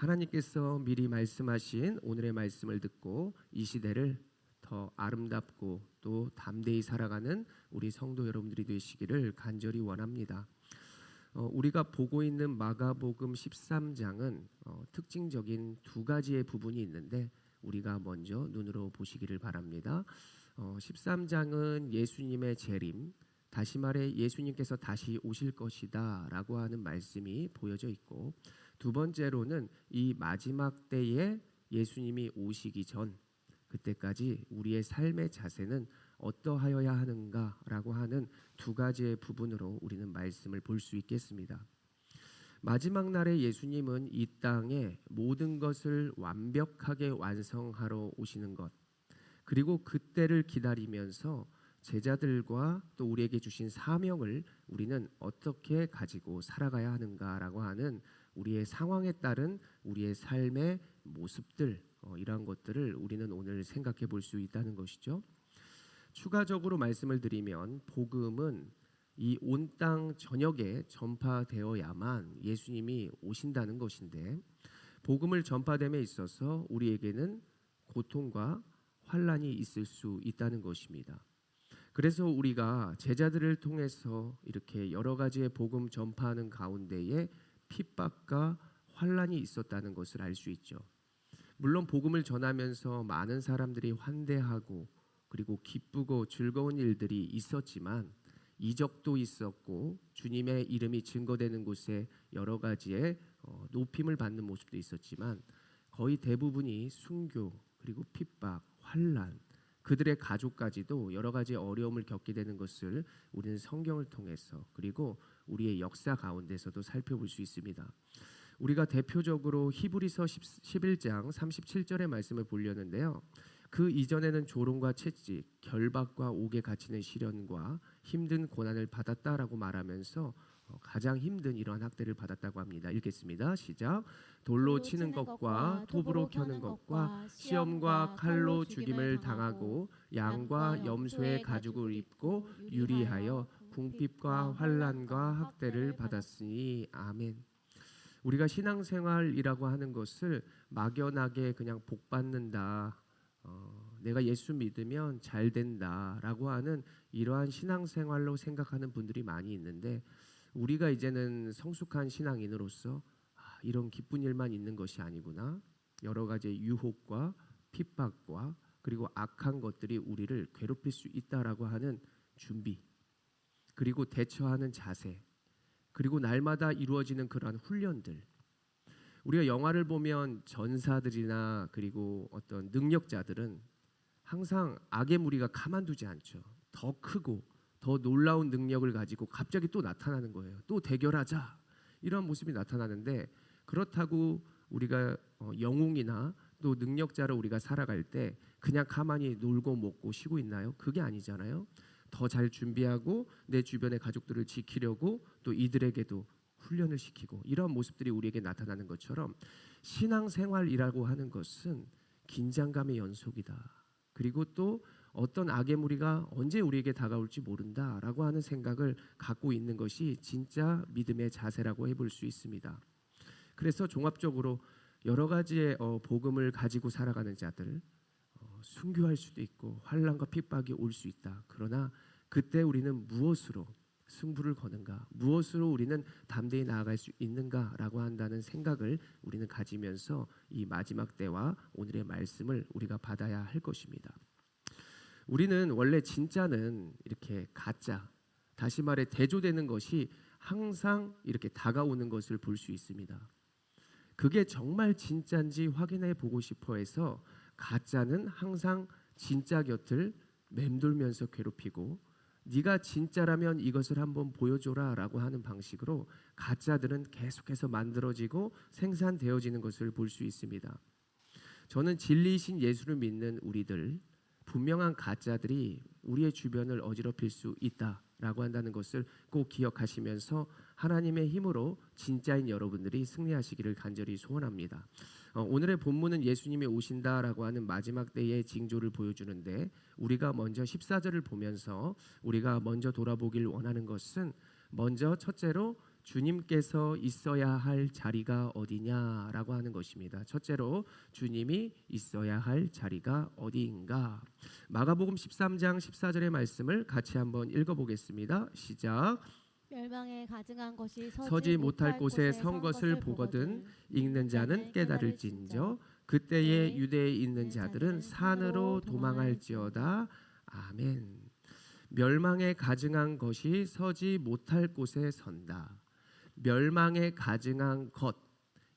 하나님께서 미리 말씀하신 오늘의 말씀을 듣고 이 시대를 더 아름답고 또 담대히 살아가는 우리 성도 여러분들이 되시기를 간절히 원합니다. 우리가 보고 있는 마가복음 13장은 특징적인 두 가지의 부분이 있는데 우리가 먼저 눈으로 보시기를 바랍니다. 13장은 예수님의 재림, 다시 말해 예수님께서 다시 오실 것이다 라고 하는 말씀이 보여져 있고, 두 번째로는 이 마지막 때에 예수님이 오시기 전 그때까지 우리의 삶의 자세는 어떠하여야 하는가라고 하는 두 가지의 부분으로 우리는 말씀을 볼 수 있겠습니다. 마지막 날에 예수님은 이 땅에 모든 것을 완벽하게 완성하러 오시는 것, 그리고 그때를 기다리면서 제자들과 또 우리에게 주신 사명을 우리는 어떻게 가지고 살아가야 하는가라고 하는 우리의 상황에 따른 우리의 삶의 모습들, 이러한 것들을 우리는 오늘 생각해 볼 수 있다는 것이죠. 추가적으로 말씀을 드리면 복음은 이 온 땅 전역에 전파되어야만 예수님이 오신다는 것인데, 복음을 전파됨에 있어서 우리에게는 고통과 환난이 있을 수 있다는 것입니다. 그래서 우리가 제자들을 통해서 이렇게 여러 가지의 복음 전파하는 가운데에 핍박과 환난이 있었다는 것을 알 수 있죠. 물론 복음을 전하면서 많은 사람들이 환대하고 그리고 기쁘고 즐거운 일들이 있었지만 이적도 있었고 주님의 이름이 증거되는 곳에 여러 가지의 높임을 받는 모습도 있었지만 거의 대부분이 순교 그리고 핍박, 환난, 그들의 가족까지도 여러 가지 어려움을 겪게 되는 것을 우리는 성경을 통해서 그리고 우리의 역사 가운데서도 살펴볼 수 있습니다. 우리가 대표적으로 히브리서 11장 37절의 말씀을 보려는데요. 그 이전에는 조롱과 채찍, 결박과 옥에 갇히는 시련과 힘든 고난을 받았다라고 말하면서 가장 힘든 이러한 학대를 받았다고 합니다. 읽겠습니다. 시작. 돌로 치는 것과 톱으로 켜는 것과 시험과 칼로 죽임을 당하고 양과 염소의 가죽을 입고 유리하여 궁핍과 환난과 학대를 받았으니 아멘. 우리가 신앙생활이라고 하는 것을 막연하게 그냥 복 받는다, 내가 예수 믿으면 잘 된다라고 하는 이러한 신앙생활로 생각하는 분들이 많이 있는데, 우리가 이제는 성숙한 신앙인으로서 이런 기쁜 일만 있는 것이 아니구나, 여러 가지 유혹과 핍박과 그리고 악한 것들이 우리를 괴롭힐 수 있다라고 하는 준비, 그리고 대처하는 자세, 그리고 날마다 이루어지는 그러한 훈련들, 우리가 영화를 보면 전사들이나 그리고 어떤 능력자들은 항상 악의 무리가 가만두지 않죠. 더 크고 더 놀라운 능력을 가지고 갑자기 또 나타나는 거예요. 또 대결하자, 이런 모습이 나타나는데, 그렇다고 우리가 영웅이나 또 능력자로 우리가 살아갈 때 그냥 가만히 놀고 먹고 쉬고 있나요? 그게 아니잖아요. 더 잘 준비하고 내 주변의 가족들을 지키려고 또 이들에게도 훈련을 시키고, 이런 모습들이 우리에게 나타나는 것처럼 신앙생활이라고 하는 것은 긴장감의 연속이다. 그리고 또 어떤 악의 무리가 언제 우리에게 다가올지 모른다라고 하는 생각을 갖고 있는 것이 진짜 믿음의 자세라고 해볼 수 있습니다. 그래서 종합적으로 여러 가지의 복음을 가지고 살아가는 자들, 순교할 수도 있고 환난과 핍박이 올 수 있다. 그러나 그때 우리는 무엇으로 승부를 거는가, 무엇으로 우리는 담대히 나아갈 수 있는가라고 한다는 생각을 우리는 가지면서 이 마지막 때와 오늘의 말씀을 우리가 받아야 할 것입니다. 우리는 원래 진짜는 이렇게 가짜, 다시 말해 대조되는 것이 항상 이렇게 다가오는 것을 볼 수 있습니다. 그게 정말 진짜인지 확인해 보고 싶어 해서 가짜는 항상 진짜 곁을 맴돌면서 괴롭히고, 네가 진짜라면 이것을 한번 보여줘라 라고 하는 방식으로 가짜들은 계속해서 만들어지고 생산되어지는 것을 볼 수 있습니다. 저는 진리이신 예수를 믿는 우리들, 분명한 가짜들이 우리의 주변을 어지럽힐 수 있다라고 한다는 것을 꼭 기억하시면서 하나님의 힘으로 진짜인 여러분들이 승리하시기를 간절히 소원합니다. 오늘의 본문은 예수님이 오신다라고 하는 마지막 때의 징조를 보여주는데, 우리가 먼저 14절을 보면서 우리가 먼저 돌아보길 원하는 것은, 먼저 첫째로 주님께서 있어야 할 자리가 어디냐라고 하는 것입니다. 첫째로 주님이 있어야 할 자리가 어디인가? 마가복음 13장 14절의 말씀을 같이 한번 읽어보겠습니다. 시작. 멸망에 가증한 것이 서지 못할 곳에 선 것을 보거든 읽는 자는 깨달을진저 그때에 유대에 있는 자들은 산으로 도망할지어다. 아멘. 멸망에 가증한 것이 서지 못할 곳에 선다. 멸망에 가증한 것,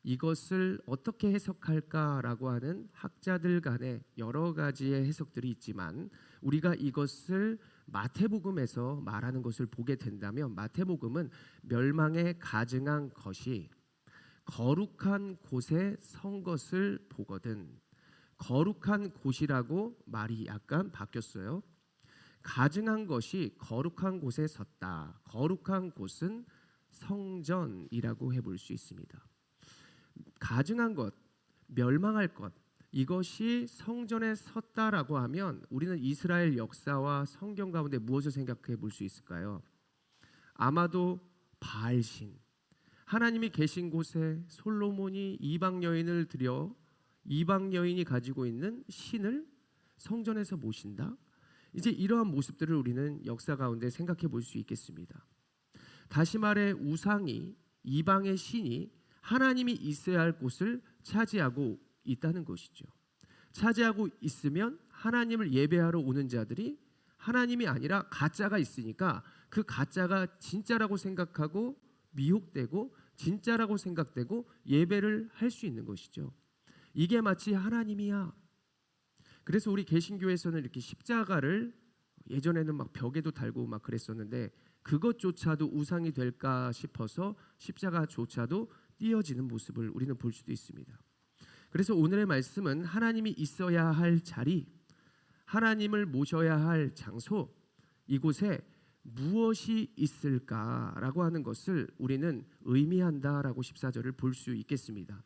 이것을 어떻게 해석할까라고 하는 학자들 간에 여러 가지의 해석들이 있지만 우리가 이것을 마태복음에서 말하는 것을 보게 된다면 마태복음은 멸망에 가증한 것이 거룩한 곳에 선 것을 보거든. 거룩한 곳이라고 말이 약간 바뀌었어요. 가증한 것이 거룩한 곳에 섰다. 거룩한 곳은 성전이라고 해볼 수 있습니다. 가증한 것, 멸망할 것, 이것이 성전에 섰다라고 하면 우리는 이스라엘 역사와 성경 가운데 무엇을 생각해 볼 수 있을까요? 아마도 바알신, 하나님이 계신 곳에 솔로몬이 이방 여인을 들여 이방 여인이 가지고 있는 신을 성전에서 모신다. 이제 이러한 모습들을 우리는 역사 가운데 생각해 볼 수 있겠습니다. 다시 말해 우상이, 이방의 신이 하나님이 있어야 할 곳을 차지하고 있다는 것이죠. 차지하고 있으면 하나님을 예배하러 오는 자들이 하나님이 아니라 가짜가 있으니까 그 가짜가 진짜라고 생각하고 미혹되고 진짜라고 생각되고 예배를 할 수 있는 것이죠. 이게 마치 하나님이야. 그래서 우리 개신교에서는 이렇게 십자가를 예전에는 막 벽에도 달고 막 그랬었는데 그것조차도 우상이 될까 싶어서 십자가조차도 띄어지는 모습을 우리는 볼 수도 있습니다. 그래서 오늘의 말씀은 하나님이 있어야 할 자리, 하나님을 모셔야 할 장소, 이곳에 무엇이 있을까라고 하는 것을 우리는 의미한다라고 14절을 볼 수 있겠습니다.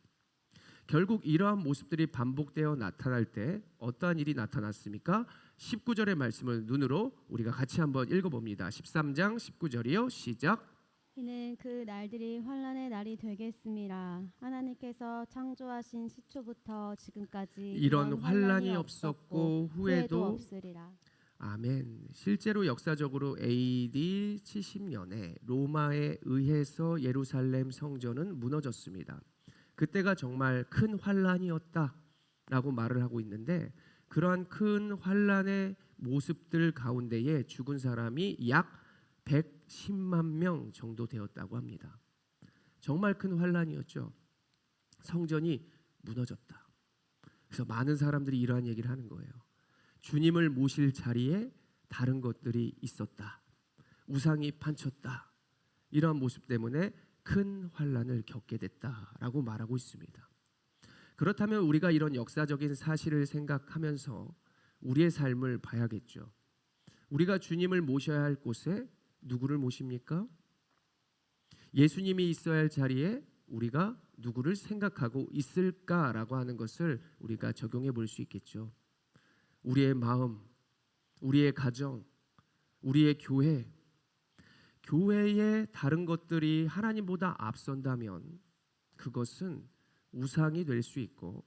결국 이러한 모습들이 반복되어 나타날 때 어떠한 일이 나타났습니까? 19절의 말씀을 눈으로 우리가 같이 한번 읽어봅니다. 13장 19절이요. 시작. 이는 그 날들이 환난의 날이 되겠습니다. 하나님께서 창조하신 시초부터 지금까지 이런 환난이 없었고 후에도 없으리라. 아멘. 실제로 역사적으로 AD 70년에 로마에 의해서 예루살렘 성전은 무너졌습니다. 그때가 정말 큰 환난이었다라고 말을 하고 있는데 그러한 큰 환난의 모습들 가운데에 죽은 사람이 약 110만 명 정도 되었다고 합니다. 정말 큰 환난이었죠. 성전이 무너졌다. 그래서 많은 사람들이 이러한 얘기를 하는 거예요. 주님을 모실 자리에 다른 것들이 있었다. 우상이 판쳤다. 이러한 모습 때문에 큰 환난을 겪게 됐다라고 말하고 있습니다. 그렇다면 우리가 이런 역사적인 사실을 생각하면서 우리의 삶을 봐야겠죠. 우리가 주님을 모셔야 할 곳에 누구를 모십니까? 예수님이 있어야 할 자리에 우리가 누구를 생각하고 있을까라고 하는 것을 우리가 적용해 볼 수 있겠죠. 우리의 마음, 우리의 가정, 우리의 교회, 교회의 다른 것들이 하나님보다 앞선다면 그것은 우상이 될 수 있고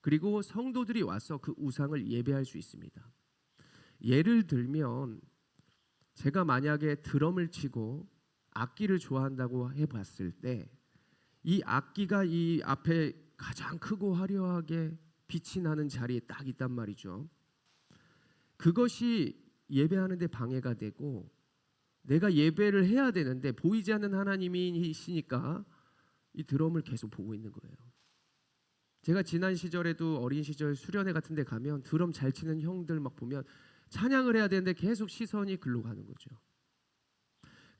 그리고 성도들이 와서 그 우상을 예배할 수 있습니다. 예를 들면 제가 만약에 드럼을 치고 악기를 좋아한다고 해봤을 때 이 악기가 이 앞에 가장 크고 화려하게 빛이 나는 자리에 딱 있단 말이죠. 그것이 예배하는 데 방해가 되고 내가 예배를 해야 되는데 보이지 않는 하나님이시니까 이 드럼을 계속 보고 있는 거예요. 제가 지난 시절에도 어린 시절 수련회 같은 데 가면 드럼 잘 치는 형들 막 보면 찬양을 해야 되는데 계속 시선이 글로 가는 거죠.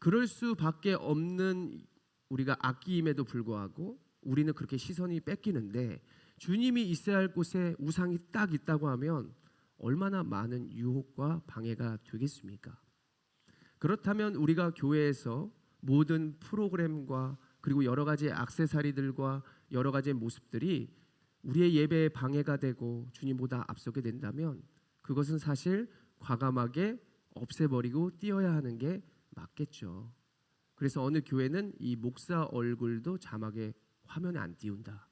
그럴 수밖에 없는 우리가 악기임에도 불구하고 우리는 그렇게 시선이 뺏기는데 주님이 있어야 할 곳에 우상이 딱 있다고 하면 얼마나 많은 유혹과 방해가 되겠습니까? 그렇다면 우리가 교회에서 모든 프로그램과 그리고 여러 가지 액세서리들과 여러 가지의 모습들이 우리의 예배에 방해가 되고 주님보다 앞서게 된다면 그것은 사실 과감하게 없애버리고 띄어야 하는 게 맞겠죠. 그래서 어느 교회는 이 목사 얼굴도 자막에 화면에 안 띄운다.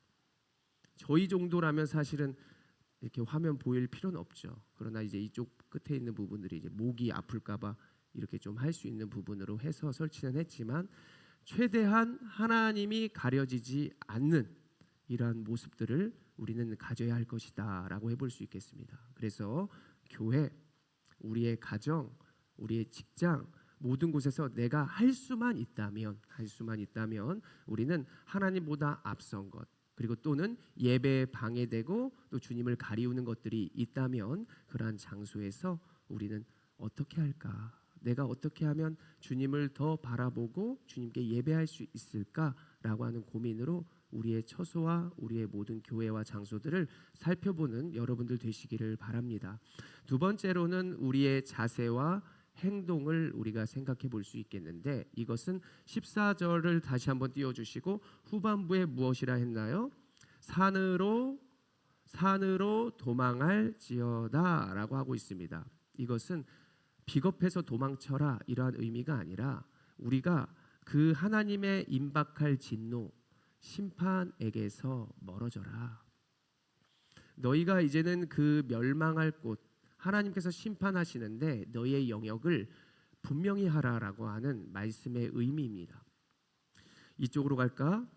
저희 정도라면 사실은 이렇게 화면 보일 필요는 없죠. 그러나 이제 이쪽 끝에 있는 부분들이 이제 목이 아플까봐 이렇게 좀 할 수 있는 부분으로 해서 설치는 했지만 최대한 하나님이 가려지지 않는 이러한 모습들을 우리는 가져야 할 것이다라고 해볼 수 있겠습니다. 그래서 교회, 우리의 가정, 우리의 직장 모든 곳에서 내가 할 수만 있다면 우리는 하나님보다 앞선 것 그리고 또는 예배에 방해되고 또 주님을 가리우는 것들이 있다면 그러한 장소에서 우리는 어떻게 할까? 내가 어떻게 하면 주님을 더 바라보고 주님께 예배할 수 있을까라고 하는 고민으로 우리의 처소와 우리의 모든 교회와 장소들을 살펴보는 여러분들 되시기를 바랍니다. 두 번째로는 우리의 자세와 행동을 우리가 생각해 볼 수 있겠는데 이것은 14절을 다시 한번 띄워주시고 후반부에 무엇이라 했나요? 산으로 도망할지어다 라고 하고 있습니다. 이것은 비겁해서 도망쳐라 이러한 의미가 아니라 우리가 그 하나님의 임박할 진노 심판에게서 멀어져라. 너희가 이제는 그 멸망할 곳 하나님께서 심판하시는데 너희의 영역을 분명히 하라라고 하는 말씀의 의미입니다. 이쪽으로 갈까?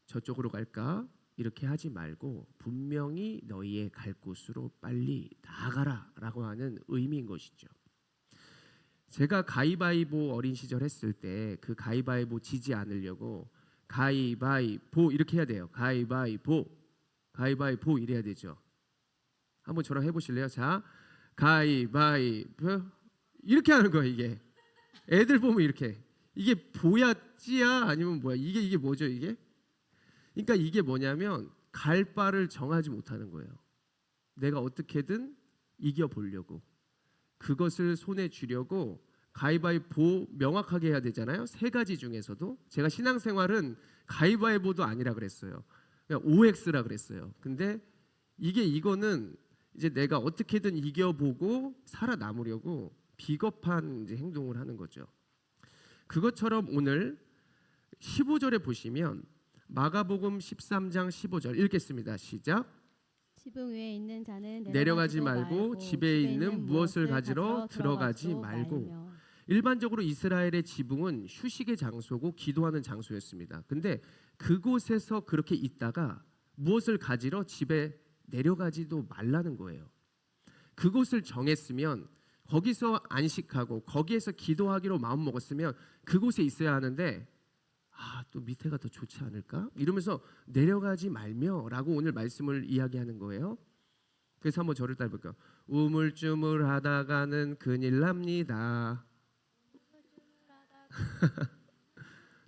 저쪽으로 갈까? 이렇게 하지 말고 분명히 너희의 갈 곳으로 빨리 나아가라라고 하는 의미인 것이죠. 제가 가위바위보 어린 시절 했을 때 그 가위바위보 지지 않으려고 가위바위보 이렇게 해야 돼요. 가위바위보 이래야 되죠. 한번 저랑 해보실래요? 자, 가위바위보 이렇게 하는 거예요. 이게 애들 보면 이렇게 이게 보야지야 아니면 뭐야? 이게 뭐죠 이게? 그러니까 이게 뭐냐면 갈 바를 정하지 못하는 거예요. 내가 어떻게든 이겨보려고 그것을 손에 쥐려고 가위바위보 명확하게 해야 되잖아요. 세 가지 중에서도 제가 신앙생활은 가위바위보도 아니라 그랬어요. 그냥 OX라 그랬어요. 근데 이거는 이제 내가 어떻게든 이겨보고 살아남으려고 비겁한 이제 행동을 하는 거죠. 그것처럼 오늘 15절에 보시면 마가복음 13장 15절 읽겠습니다. 시작. 지붕 위에 있는 자는 내려가지 말고 집에 있는 무엇을 가지러 들어가지 말고. 일반적으로 이스라엘의 지붕은 휴식의 장소고 기도하는 장소였습니다. 근데 그곳에서 그렇게 있다가 무엇을 가지러 집에 내려가지도 말라는 거예요. 그곳을 정했으면 거기서 안식하고 거기에서 기도하기로 마음먹었으면 그곳에 있어야 하는데 또 밑에가 더 좋지 않을까? 이러면서 내려가지 말며라고 오늘 말씀을 이야기하는 거예요. 그래서 한번 저를 따라볼까요? 우물쭈물하다가는 큰일 납니다.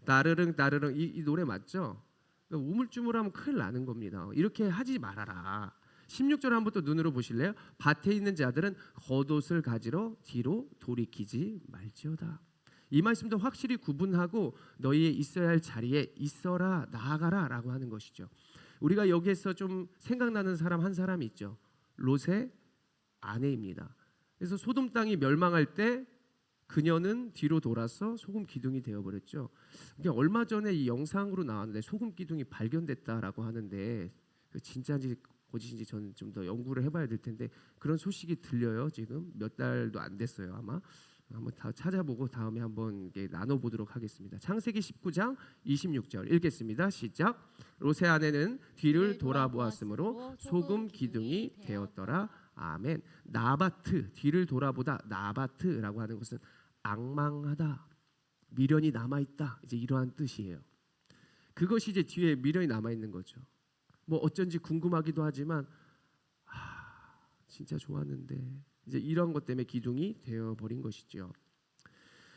따르릉 이 노래 맞죠? 그러니까 우물쭈물하면 큰일 나는 겁니다. 이렇게 하지 말아라. 16절 한번 또 눈으로 보실래요? 밭에 있는 자들은 겉옷을 가지러 뒤로 돌이키지 말지어다. 이 말씀도 확실히 구분하고 너희의 있어야 할 자리에 있어라 나아가라 라고 하는 것이죠. 우리가 여기에서 좀 생각나는 사람 한 사람이 있죠. 롯의 아내입니다. 그래서 소돔 땅이 멸망할 때 그녀는 뒤로 돌아서 소금 기둥이 되어버렸죠. 그러니까 얼마 전에 이 영상으로 나왔는데 소금 기둥이 발견됐다라고 하는데 진짜인지 거짓인지 저는 좀 더 연구를 해봐야 될 텐데 그런 소식이 들려요. 지금 몇 달도 안 됐어요. 아마 한번 다 찾아보고 다음에 한번 나눠보도록 하겠습니다. 창세기 19장 26절 읽겠습니다. 시작. 롯의 아내는 뒤를 돌아보았으므로 소금 기둥이 되었더라. 아멘. 나바트 뒤를 돌아보다 나바트라고 하는 것은 앙망하다, 미련이 남아있다 이제 이러한 뜻이에요. 그것이 이제 뒤에 미련이 남아있는 거죠. 뭐 어쩐지 궁금하기도 하지만 진짜 좋았는데 이제 이런 것 때문에 기둥이 되어버린 것이죠.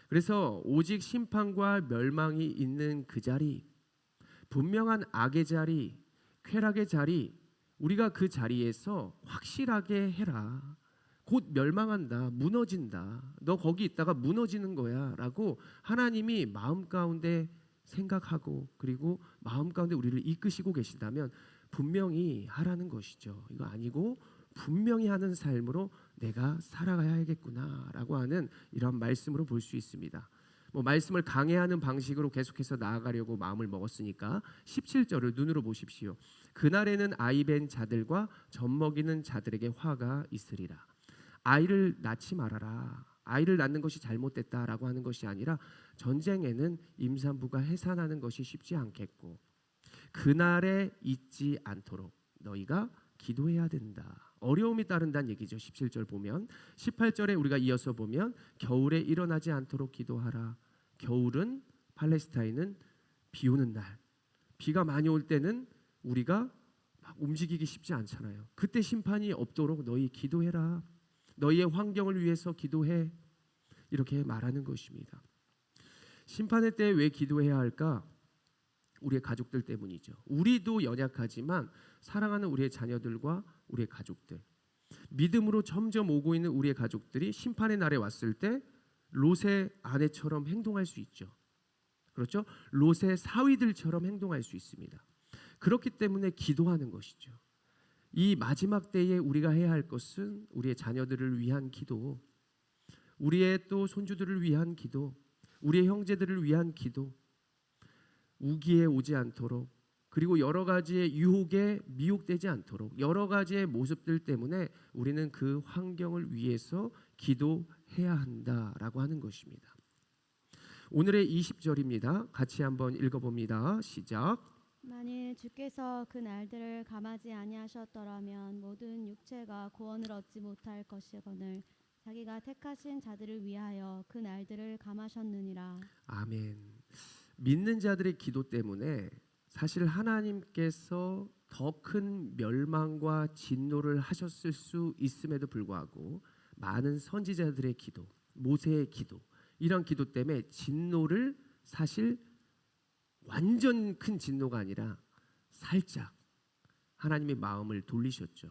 그래서 오직 심판과 멸망이 있는 그 자리, 분명한 악의 자리, 쾌락의 자리, 우리가 그 자리에서 확실하게 해라. 곧 멸망한다, 무너진다. 너 거기 있다가 무너지는 거야 라고 하나님이 마음 가운데 생각하고 그리고 마음 가운데 우리를 이끄시고 계신다면 분명히 하라는 것이죠. 이거 아니고 분명히 하는 삶으로 내가 살아가야겠구나 라고 하는 이런 말씀으로 볼 수 있습니다. 뭐 말씀을 강해하는 방식으로 계속해서 나아가려고 마음을 먹었으니까 17절을 눈으로 보십시오. 그날에는 아이 벤 자들과 젖 먹이는 자들에게 화가 있으리라. 아이를 낳지 말아라. 아이를 낳는 것이 잘못됐다라고 하는 것이 아니라 전쟁에는 임산부가 해산하는 것이 쉽지 않겠고 그날에 잊지 않도록 너희가 기도해야 된다. 어려움이 따른다는 얘기죠. 17절 보면 18절에 우리가 이어서 보면 겨울에 일어나지 않도록 기도하라. 겨울은 팔레스타인은 비 오는 날 비가 많이 올 때는 우리가 막 움직이기 쉽지 않잖아요. 그때 심판이 없도록 너희 기도해라. 너희의 환경을 위해서 기도해. 이렇게 말하는 것입니다. 심판의 때에 왜 기도해야 할까? 우리의 가족들 때문이죠. 우리도 연약하지만 사랑하는 우리의 자녀들과 우리의 가족들, 믿음으로 점점 오고 있는 우리의 가족들이 심판의 날에 왔을 때 롯의 아내처럼 행동할 수 있죠. 그렇죠? 롯의 사위들처럼 행동할 수 있습니다. 그렇기 때문에 기도하는 것이죠. 이 마지막 때에 우리가 해야 할 것은 우리의 자녀들을 위한 기도, 우리의 또 손주들을 위한 기도, 우리의 형제들을 위한 기도, 우기에 오지 않도록, 그리고 여러 가지의 유혹에 미혹되지 않도록 여러 가지의 모습들 때문에 우리는 그 환경을 위해서 기도해야 한다라고 하는 것입니다. 오늘의 20절입니다. 같이 한번 읽어봅니다. 시작. 만일 주께서 그 날들을 감하지 아니하셨더라면 모든 육체가 구원을 얻지 못할 것이거늘 자기가 택하신 자들을 위하여 그 날들을 감하셨느니라. 아멘. 믿는 자들의 기도 때문에 사실 하나님께서 더 큰 멸망과 진노를 하셨을 수 있음에도 불구하고 많은 선지자들의 기도, 모세의 기도, 이런 기도 때문에 진노를 사실 완전 큰 진노가 아니라 살짝 하나님의 마음을 돌리셨죠.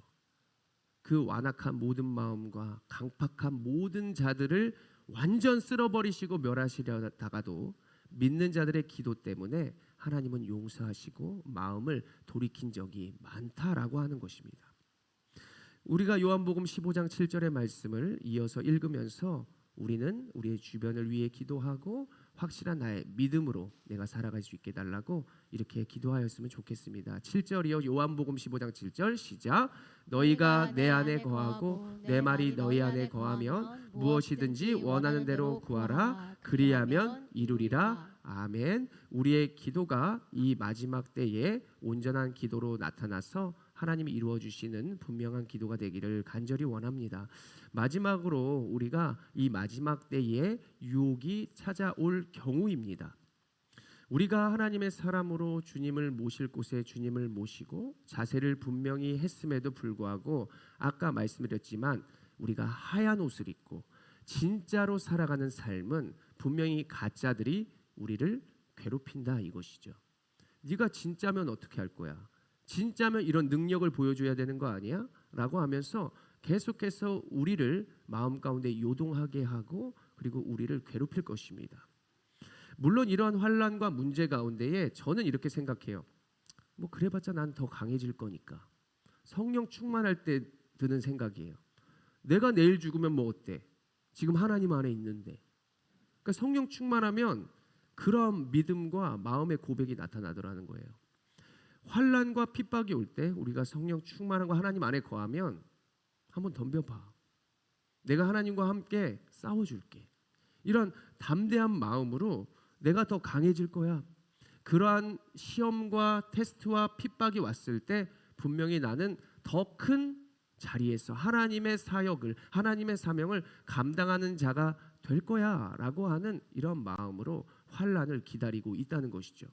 그 완악한 모든 마음과 강팍한 모든 자들을 완전 쓸어버리시고 멸하시려다가도 믿는 자들의 기도 때문에 하나님은 용서하시고 마음을 돌이킨 적이 많다라고 하는 것입니다. 우리가 요한복음 15장 7절의 말씀을 이어서 읽으면서 우리는 우리의 주변을 위해 기도하고 확실한 나의 믿음으로 내가 살아갈 수 있게 달라고 이렇게 기도하였으면 좋겠습니다. 7절이요. 요한복음 15장 7절 시작. 너희가 내 안에 거하고 내 말이 너희 안에 거하면 무엇이든지 원하는 대로 구하라. 그리하면 이루리라. 아멘. 우리의 기도가 이 마지막 때에 온전한 기도로 나타나서 하나님이 이루어 주시는 분명한 기도가 되기를 간절히 원합니다. 마지막으로 우리가 이 마지막 때에 유혹이 찾아올 경우입니다. 우리가 하나님의 사람으로 주님을 모실 곳에 주님을 모시고 자세를 분명히 했음에도 불구하고 아까 말씀드렸지만 우리가 하얀 옷을 입고 진짜로 살아가는 삶은 분명히 가짜들이 우리를 괴롭힌다 이것이죠. 네가 진짜면 어떻게 할 거야? 진짜면 이런 능력을 보여줘야 되는 거 아니야? 라고 하면서 계속해서 우리를 마음 가운데 요동하게 하고 그리고 우리를 괴롭힐 것입니다. 물론 이러한 환난과 문제 가운데에 저는 이렇게 생각해요. 뭐 그래봤자 난 더 강해질 거니까. 성령 충만할 때 드는 생각이에요. 내가 내일 죽으면 뭐 어때? 지금 하나님 안에 있는데. 그러니까 성령 충만하면 그런 믿음과 마음의 고백이 나타나더라는 거예요. 환난과 핍박이 올 때 우리가 성령 충만한 거 하나님 안에 거하면 한번 덤벼봐. 내가 하나님과 함께 싸워줄게. 이런 담대한 마음으로 내가 더 강해질 거야. 그러한 시험과 테스트와 핍박이 왔을 때 분명히 나는 더 큰 자리에서 하나님의 사역을, 하나님의 사명을 감당하는 자가 될 거야 라고 하는 이런 마음으로 환난을 기다리고 있다는 것이죠.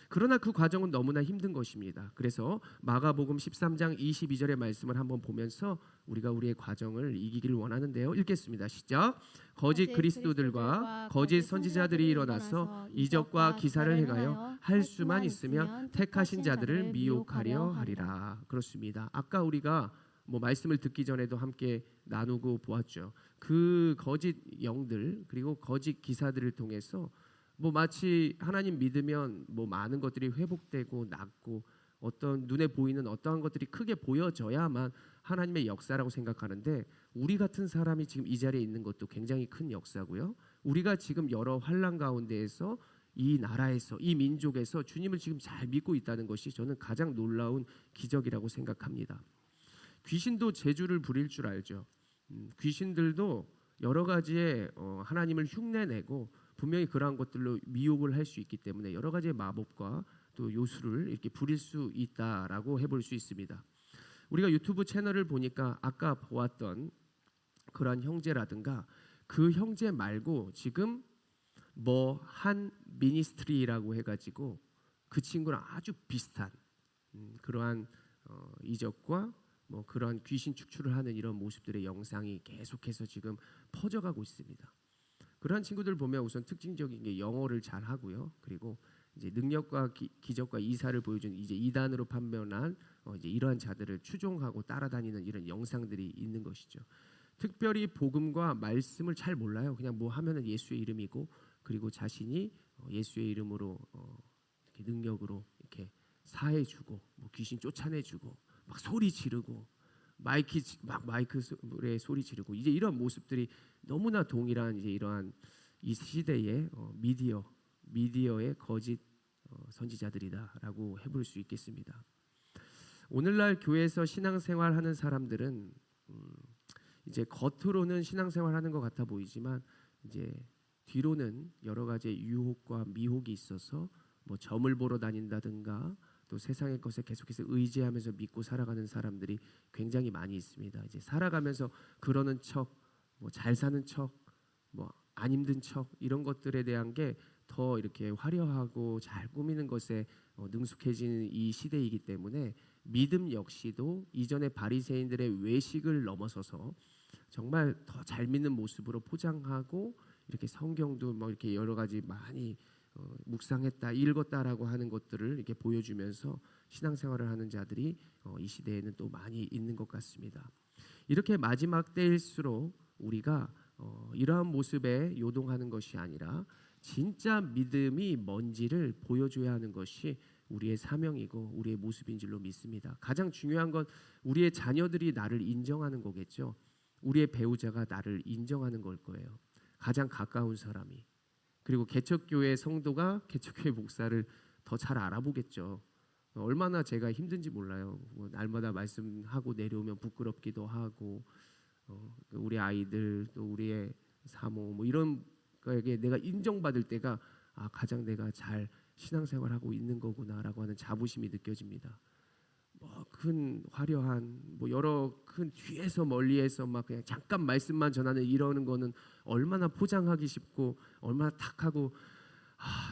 그러나 그 과정은 너무나 힘든 것입니다. 그래서 마가복음 13장 22절의 말씀을 한번 보면서 우리가 우리의 과정을 이기기를 원하는데요. 읽겠습니다. 시작. 거짓 그리스도들과 거짓 선지자들이 일어나서 이적과 기사를 행하여 할 수만 있으면 택하신 자들을 미혹하려 하리라. 그렇습니다. 아까 우리가 말씀을 듣기 전에도 함께 나누고 보았죠. 그 거짓 영들 그리고 거짓 기사들을 통해서 마치 하나님 믿으면 많은 것들이 회복되고 낫고 어떤 눈에 보이는 어떠한 것들이 크게 보여져야만 하나님의 역사라고 생각하는데 우리 같은 사람이 지금 이 자리에 있는 것도 굉장히 큰 역사고요. 우리가 지금 여러 환난 가운데에서 이 나라에서 이 민족에서 주님을 지금 잘 믿고 있다는 것이 저는 가장 놀라운 기적이라고 생각합니다. 귀신도 재주를 부릴 줄 알죠. 귀신들도 여러 가지의 하나님을 흉내내고 분명히 그러한 것들로 미혹을 할 수 있기 때문에 여러 가지의 마법과 또 요술을 이렇게 부릴 수 있다라고 해볼 수 있습니다. 우리가 유튜브 채널을 보니까 아까 보았던 그러한 형제라든가 그 형제 말고 지금 뭐 한 미니스트리라고 해가지고 그 친구랑 아주 비슷한 그러한 이적과 뭐 그러한 귀신 축출을 하는 이런 모습들의 영상이 계속해서 지금 퍼져가고 있습니다. 그러한 친구들 보면 우선 특징적인 게 영어를 잘 하고요. 그리고 이제 능력과 기적과 이사를 보여주는 이제 이단으로 판명한 이제 이러한 자들을 추종하고 따라다니는 이런 영상들이 있는 것이죠. 특별히 복음과 말씀을 잘 몰라요. 그냥 뭐 하면은 예수의 이름이고 그리고 자신이 예수의 이름으로 이렇게 능력으로 이렇게 사해주고 뭐 귀신 쫓아내주고 막 소리 지르고 마이크에 소리 지르고 이제 이런 모습들이 너무나 동일한 이제 이러한 이 시대의 미디어의 거짓 선지자들이다라고 해볼 수 있겠습니다. 오늘날 교회에서 신앙생활하는 사람들은 이제 겉으로는 신앙생활하는 것 같아 보이지만 이제 뒤로는 여러 가지 유혹과 미혹이 있어서 뭐 점을 보러 다닌다든가 또 세상의 것에 계속해서 의지하면서 믿고 살아가는 사람들이 굉장히 많이 있습니다. 이제 살아가면서 그러는 척, 뭐 잘 사는 척, 뭐 안 힘든 척 이런 것들에 대한 게 더 이렇게 화려하고 잘 꾸미는 것에 능숙해지는 이 시대이기 때문에 믿음 역시도 이전의 바리새인들의 외식을 넘어서서 정말 더 잘 믿는 모습으로 포장하고 이렇게 성경도 뭐 이렇게 여러 가지 많이 묵상했다, 읽었다라고 하는 것들을 이렇게 보여주면서 신앙생활을 하는 자들이 이 시대에는 또 많이 있는 것 같습니다. 이렇게 마지막 때일수록 우리가 이러한 모습에 요동하는 것이 아니라 진짜 믿음이 뭔지를 보여줘야 하는 것이 우리의 사명이고 우리의 모습인 줄로 믿습니다. 가장 중요한 건 우리의 자녀들이 나를 인정하는 거겠죠. 우리의 배우자가 나를 인정하는 걸 거예요. 가장 가까운 사람이. 그리고 개척교회 성도가 개척교회 목사를 더 잘 알아보겠죠. 얼마나 제가 힘든지 몰라요. 뭐 날마다 말씀하고 내려오면 부끄럽기도 하고 우리 아이들 또 우리의 사모 뭐 이런 거에게 내가 인정받을 때가 가장 내가 잘 신앙생활하고 있는 거구나라고 하는 자부심이 느껴집니다. 뭐 큰 화려한 뭐 여러 큰 뒤에서 멀리에서 막 그냥 잠깐 말씀만 전하는 이러는 거는 얼마나 포장하기 쉽고 얼마나 탁하고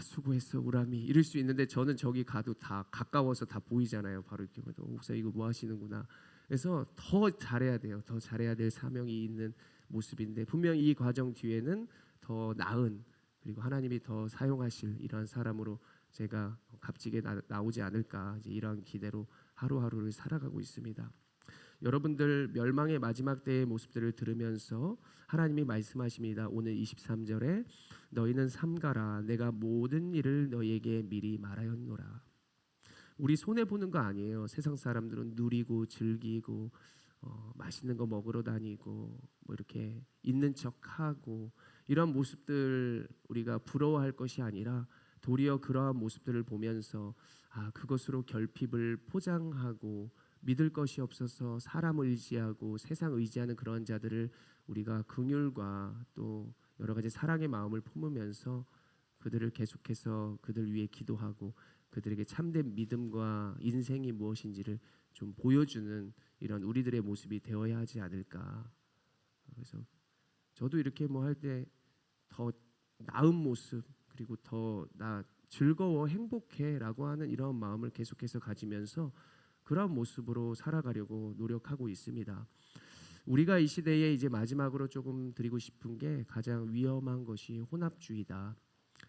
수고했어 우람이 이럴 수 있는데 저는 저기 가도 다 가까워서 다 보이잖아요. 바로 이렇게 목사 이거 뭐 하시는구나. 그래서 더 잘해야 돼요. 더 잘해야 될 사명이 있는 모습인데 분명히 이 과정 뒤에는 더 나은 그리고 하나님이 더 사용하실 이러한 사람으로 제가 값지게 나오지 않을까 이제 이러한 기대로 하루하루를 살아가고 있습니다. 여러분들 멸망의 마지막 때의 모습들을 들으면서 하나님이 말씀하십니다. 오늘 23절에 너희는 삼가라 내가 모든 일을 너희에게 미리 말하였노라. 우리 손해 보는 거 아니에요. 세상 사람들은 누리고 즐기고 맛있는 거 먹으러 다니고 뭐 이렇게 있는 척하고 이런 모습들 우리가 부러워할 것이 아니라 도리어 그러한 모습들을 보면서 그것으로 결핍을 포장하고 믿을 것이 없어서 사람을 의지하고 세상 의지하는 그런 자들을 우리가 긍휼과 또 여러 가지 사랑의 마음을 품으면서 그들을 계속해서 그들 위해 기도하고 그들에게 참된 믿음과 인생이 무엇인지를 좀 보여주는 이런 우리들의 모습이 되어야 하지 않을까. 그래서 저도 이렇게 뭐 할 때 더 나은 모습 그리고 더 나 즐거워 행복해라고 하는 이런 마음을 계속해서 가지면서 그런 모습으로 살아가려고 노력하고 있습니다. 우리가 이 시대에 이제 마지막으로 조금 드리고 싶은 게 가장 위험한 것이 혼합주의다.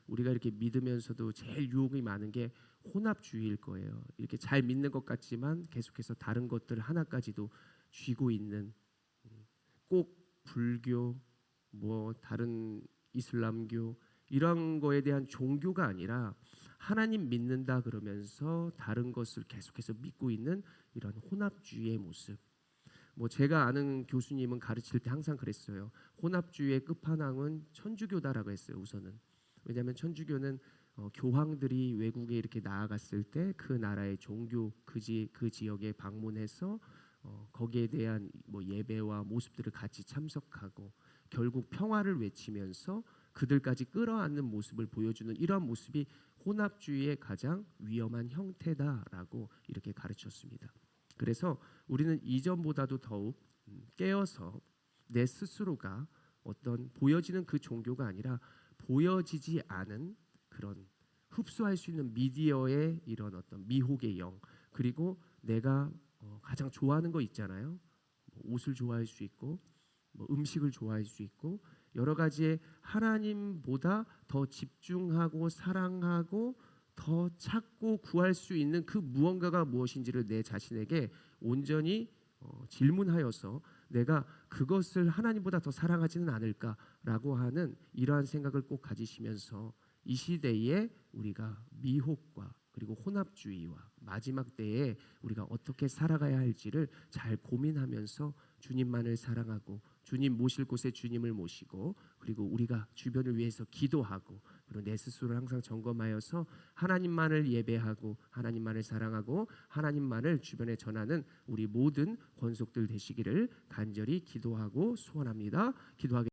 우리가 이렇게 믿으면서도 제일 유혹이 많은 게 혼합주의일 거예요. 이렇게 잘 믿는 것 같지만 계속해서 다른 것들 하나까지도 쥐고 있는 꼭 불교 뭐 다른 이슬람교 이런 거에 대한 종교가 아니라 하나님 믿는다 그러면서 다른 것을 계속해서 믿고 있는 이런 혼합주의의 모습. 뭐 제가 아는 교수님은 가르칠 때 항상 그랬어요. 혼합주의의 끝판왕은 천주교다라고 했어요. 우선은 왜냐하면 천주교는 교황들이 외국에 이렇게 나아갔을 때 그 나라의 종교 그 지역에 방문해서 거기에 대한 뭐 예배와 모습들을 같이 참석하고 결국 평화를 외치면서 그들까지 끌어안는 모습을 보여주는 이러한 모습이 혼합주의의 가장 위험한 형태다라고 이렇게 가르쳤습니다. 그래서 우리는 이전보다도 더욱 깨어서 내 스스로가 어떤 보여지는 그 종교가 아니라 보여지지 않은 그런 흡수할 수 있는 미디어의 이런 어떤 미혹의 영, 그리고 내가 가장 좋아하는 거 있잖아요. 뭐 옷을 좋아할 수 있고 뭐 음식을 좋아할 수 있고 여러 가지의 하나님보다 더 집중하고 사랑하고 더 찾고 구할 수 있는 그 무언가가 무엇인지를 내 자신에게 온전히 질문하여서 내가 그것을 하나님보다 더 사랑하지는 않을까라고 하는 이러한 생각을 꼭 가지시면서 이 시대에 우리가 미혹과 그리고 혼합주의와 마지막 때에 우리가 어떻게 살아가야 할지를 잘 고민하면서 주님만을 사랑하고 주님 모실 곳에 주님을 모시고 그리고 우리가 주변을 위해서 기도하고 그리고 내 스스로를 항상 점검하여서 하나님만을 예배하고 하나님만을 사랑하고 하나님만을 주변에 전하는 우리 모든 권속들 되시기를 간절히 기도하고 소원합니다. 기도하겠습니다.